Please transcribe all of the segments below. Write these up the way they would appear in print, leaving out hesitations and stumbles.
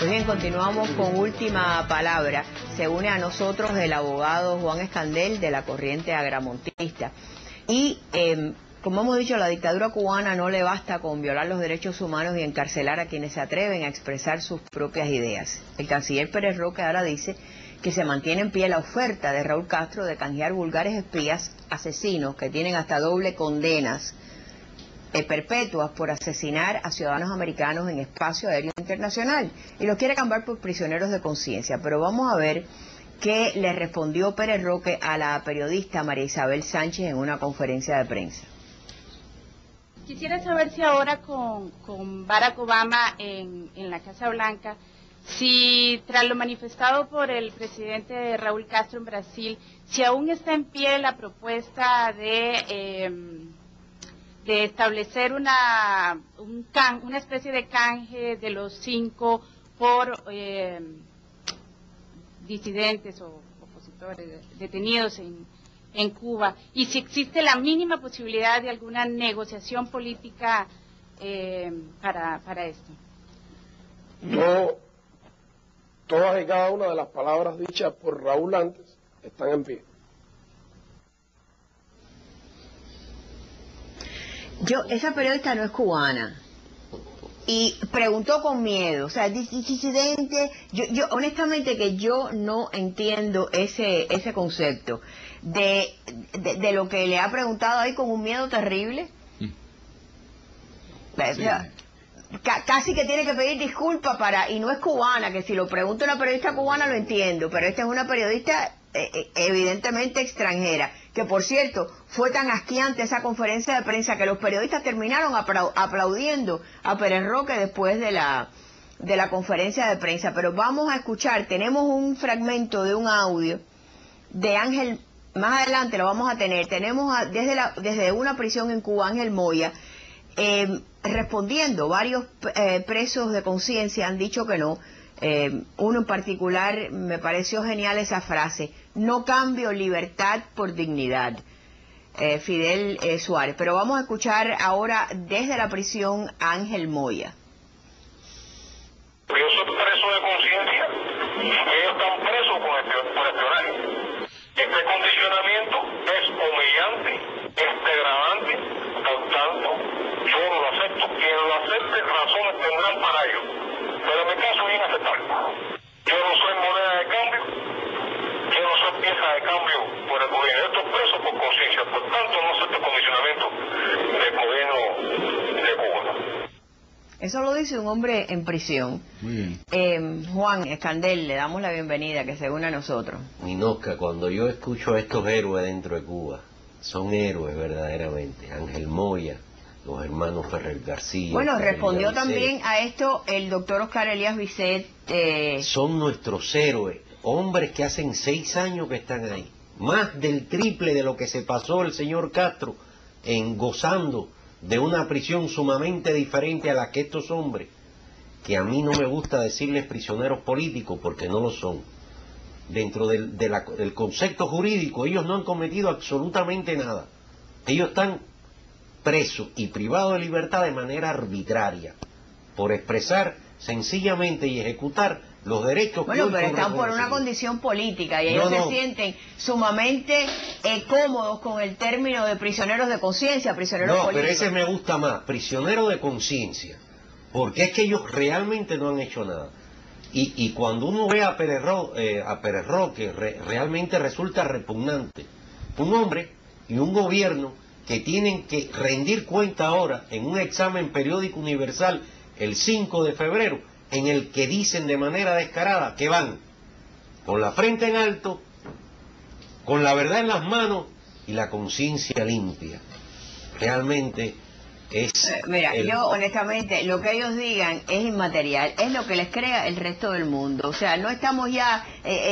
Pues bien, continuamos con Última Palabra. Se une a nosotros el abogado Juan Escandel de la corriente agramontista. Y como hemos dicho, la dictadura cubana no le basta con violar los derechos humanos y encarcelar a quienes se atreven a expresar sus propias ideas. El canciller Pérez Roque ahora dice que se mantiene en pie la oferta de Raúl Castro de canjear vulgares espías asesinos que tienen hasta doble condenas perpetuas por asesinar a ciudadanos americanos en espacio aéreo internacional, y los quiere cambiar por prisioneros de conciencia. Pero vamos a ver qué le respondió Pérez Roque a la periodista María Isabel Sánchez en una conferencia de prensa. Quisiera saber si ahora con Barack Obama en la Casa Blanca, si tras lo manifestado por el presidente Raúl Castro en Brasil, si aún está en pie la propuesta de establecer una especie de canje de los 5 por disidentes o opositores detenidos en Cuba, y si existe la mínima posibilidad de alguna negociación política para esto. Todas y cada una de las palabras dichas por Raúl antes están en pie. Esa periodista no es cubana y preguntó con miedo, o sea, disidente. Yo honestamente que yo no entiendo ese concepto de lo que le ha preguntado ahí con un miedo terrible. Sí. Casi que tiene que pedir disculpas y no es cubana, que si lo pregunta una periodista cubana lo entiendo, pero esta es una periodista evidentemente extranjera, que por cierto fue tan asqueante esa conferencia de prensa que los periodistas terminaron aplaudiendo a Pérez Roque después de la conferencia de prensa. Pero vamos a escuchar, tenemos un fragmento de un audio de Ángel, más adelante lo vamos a tener, tenemos desde una prisión en Cuba, Ángel Moya, respondiendo. Varios presos de conciencia han dicho que no. Uno en particular me pareció genial esa frase: no cambio libertad por dignidad, Fidel Suárez. Pero vamos a escuchar ahora desde la prisión a Ángel Moya. Yo soy preso de conciencia, ellos están presos por espionaje. Este condicionamiento es humillante, es degradante, por tanto yo no lo acepto. Quien lo acepte, razones tendrán para ello, pero en mi caso es inaceptable. Yo no soy moneda de cambio, yo no soy pieza de cambio por el gobierno. Estos presos por conciencia, por tanto no acepto condicionamiento del gobierno de Cuba. Eso lo dice un hombre en prisión. Muy bien. Juan Escandel, le damos la bienvenida, que se une a nosotros. Minosca, cuando yo escucho a estos héroes dentro de Cuba, son héroes verdaderamente. Ángel Moya, los hermanos Ferrer García. Bueno, respondió también a esto el doctor Oscar Elías Bisset. Son nuestros héroes, hombres que hacen 6 años que están ahí. Más del triple de lo que se pasó el señor Castro gozando de una prisión sumamente diferente a la que estos hombres, que a mí no me gusta decirles prisioneros políticos porque no lo son. Dentro del concepto jurídico ellos no han cometido absolutamente nada. Ellos están presos y privados de libertad de manera arbitraria por expresar sencillamente y ejecutar los derechos. Bueno, pero están por una condición política y ellos se sienten sumamente cómodos con el término de prisioneros de conciencia, prisioneros políticos. Pero ese me gusta más, prisionero de conciencia, porque es que ellos realmente no han hecho nada. Y cuando uno ve a Pérez Roque, realmente resulta repugnante. Un hombre y un gobierno que tienen que rendir cuenta ahora en un examen periódico universal el 5 de febrero, en el que dicen de manera descarada que van con la frente en alto, con la verdad en las manos y la conciencia limpia. Realmente es... Mira, yo honestamente, lo que ellos digan es inmaterial, es lo que les crea el resto del mundo. O sea, no estamos ya,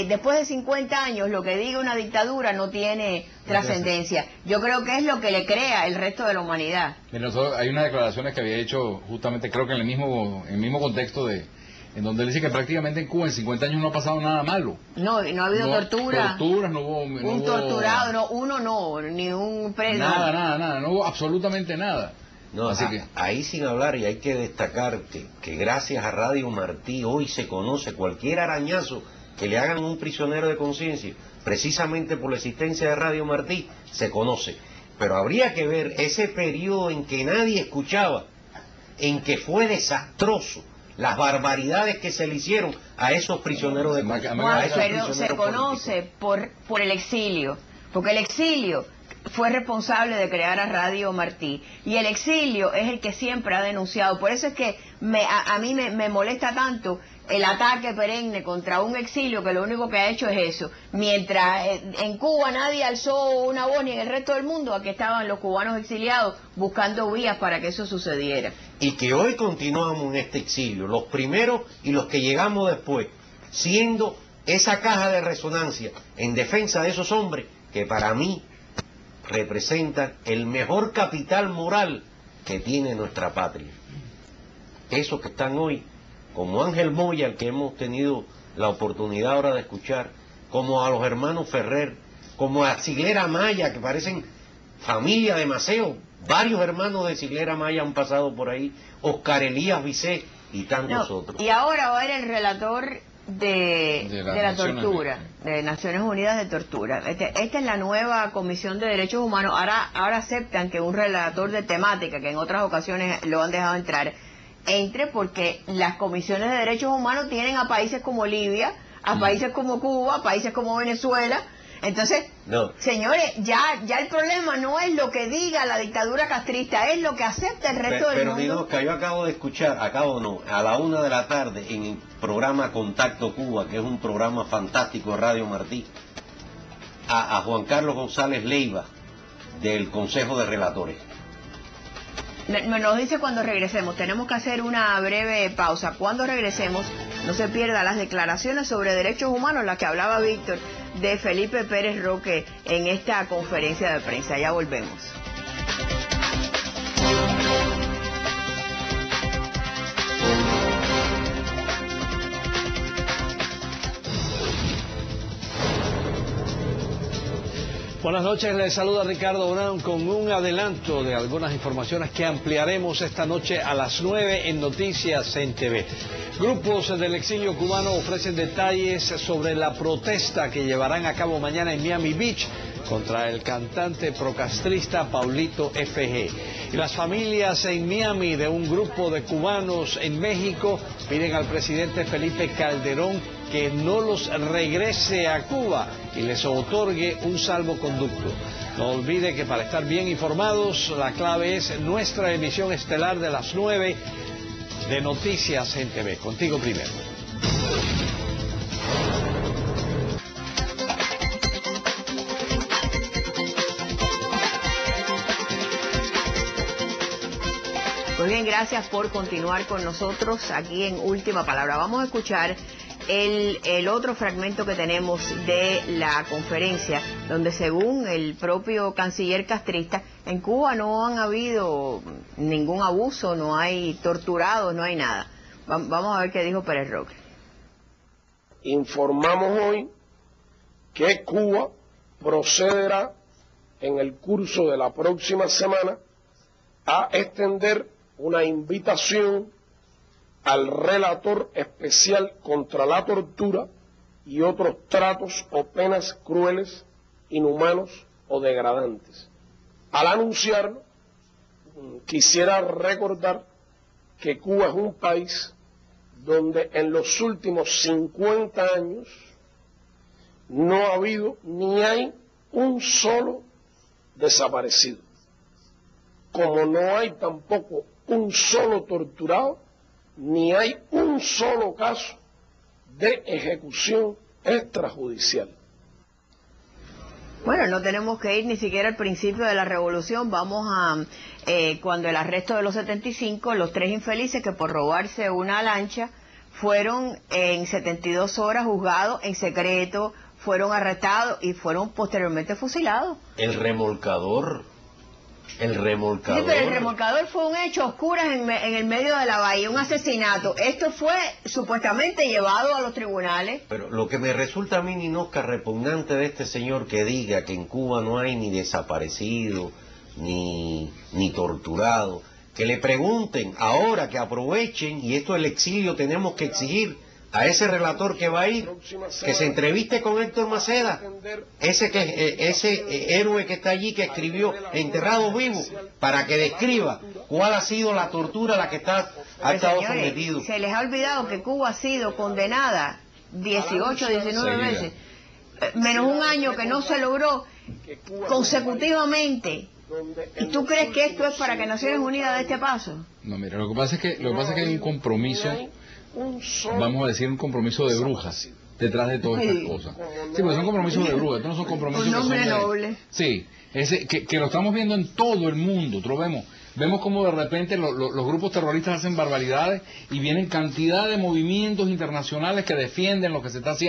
después de 50 años, lo que diga una dictadura no tiene trascendencia. Yo creo que es lo que le crea el resto de la humanidad. Hay unas declaraciones que había hecho justamente, creo que en el mismo contexto en donde él dice que prácticamente en Cuba en 50 años no ha pasado nada malo. No ha habido torturas, no hubo... torturado, ni un preso. Nada, no hubo absolutamente nada. No, Así que ahí sin hablar, y hay que destacar que gracias a Radio Martí hoy se conoce cualquier arañazo que le hagan a un prisionero de conciencia, precisamente por la existencia de Radio Martí, se conoce. Pero habría que ver ese periodo en que nadie escuchaba, en que fue desastroso, las barbaridades que se le hicieron a esos prisioneros de conciencia. Juan, pero se conoce por el exilio, porque el exilio fue responsable de crear a Radio Martí, y el exilio es el que siempre ha denunciado. Por eso es que a mí me molesta tanto el ataque perenne contra un exilio que lo único que ha hecho es eso. Mientras en Cuba nadie alzó una voz, ni en el resto del mundo, aquí estaban los cubanos exiliados buscando vías para que eso sucediera. Y que hoy continuamos en este exilio, los primeros y los que llegamos después, siendo esa caja de resonancia en defensa de esos hombres que para mí representan el mejor capital moral que tiene nuestra patria. Esos que están hoy, como Ángel Moya, al que hemos tenido la oportunidad ahora de escuchar, como a los hermanos Ferrer, como a Siglera Maya, que parecen familia de Maceo, varios hermanos de Siglera Maya han pasado por ahí, Oscar Elías Vicé y tantos otros. Y ahora va a ir el relator de la tortura, de Naciones Unidas de Tortura. Esta es la nueva Comisión de Derechos Humanos. Ahora aceptan que un relator de temática, que en otras ocasiones lo han dejado entrar, entre, porque las comisiones de derechos humanos tienen a países como Libia, a países como Cuba, a países como Venezuela. Entonces, señores, ya el problema no es lo que diga la dictadura castrista, es lo que acepta el resto del mundo. Pero Dinosca, yo acabo de escuchar, a la 1 de la tarde, en el programa Contacto Cuba, que es un programa fantástico de Radio Martí, a Juan Carlos González Leiva, del Consejo de Relatores. Nos dice cuando regresemos, tenemos que hacer una breve pausa. Cuando regresemos, no se pierda las declaraciones sobre derechos humanos, las que hablaba Víctor, de Felipe Pérez Roque en esta conferencia de prensa. Ya volvemos. Buenas noches, les saluda Ricardo Brown con un adelanto de algunas informaciones que ampliaremos esta noche a las 9 en Noticias en TV. Grupos del exilio cubano ofrecen detalles sobre la protesta que llevarán a cabo mañana en Miami Beach contra el cantante procastrista Paulito F.G. Y las familias en Miami de un grupo de cubanos en México piden al presidente Felipe Calderón que no los regrese a Cuba y les otorgue un salvoconducto. No olvide que para estar bien informados, la clave es nuestra emisión estelar de las 9 de Noticias en TV. Contigo primero. Muy bien, gracias por continuar con nosotros aquí en Última Palabra. Vamos a escuchar el otro fragmento que tenemos de la conferencia, donde según el propio canciller castrista, en Cuba no han habido ningún abuso, no hay torturados, no hay nada. Vamos a ver qué dijo Pérez Roque. Informamos hoy que Cuba procederá en el curso de la próxima semana a extender una invitación al relator especial contra la tortura y otros tratos o penas crueles, inhumanos o degradantes. Al anunciarlo, quisiera recordar que Cuba es un país donde en los últimos 50 años no ha habido ni hay un solo desaparecido, como no hay tampoco un solo torturado, ni hay un solo caso de ejecución extrajudicial. Bueno, no tenemos que ir ni siquiera al principio de la revolución. Vamos a, cuando el arresto de los 75, los 3 infelices que por robarse una lancha fueron en 72 horas juzgados en secreto, fueron arrestados y fueron posteriormente fusilados. El remolcador. Sí, pero el remolcador fue un hecho oscuras en el medio de la bahía, un asesinato. Esto fue supuestamente llevado a los tribunales. Pero lo que me resulta a mí, Ninosca, repugnante de este señor que diga que en Cuba no hay ni desaparecido, ni torturado, que le pregunten ahora, que aprovechen, y esto del exilio tenemos que exigir a ese relator que va a ir, que se entreviste con Héctor Maceda, ese héroe que está allí, que escribió Enterrados Vivos, para que describa cuál ha sido la tortura a la que ha estado sometido. Se les ha olvidado que Cuba ha sido condenada 18, 19 veces, menos un año que no se logró consecutivamente. ¿Y tú crees que esto es para que Naciones Unidas dé este paso? No, mira, lo que pasa es que hay un compromiso, vamos a decir, un compromiso de brujas detrás de todas estas cosas. Sí, pero son compromisos de brujas, estos no son compromisos un nombre noble. Sí, que lo estamos viendo en todo el mundo, vemos como de repente los grupos terroristas hacen barbaridades y vienen cantidad de movimientos internacionales que defienden lo que se está haciendo.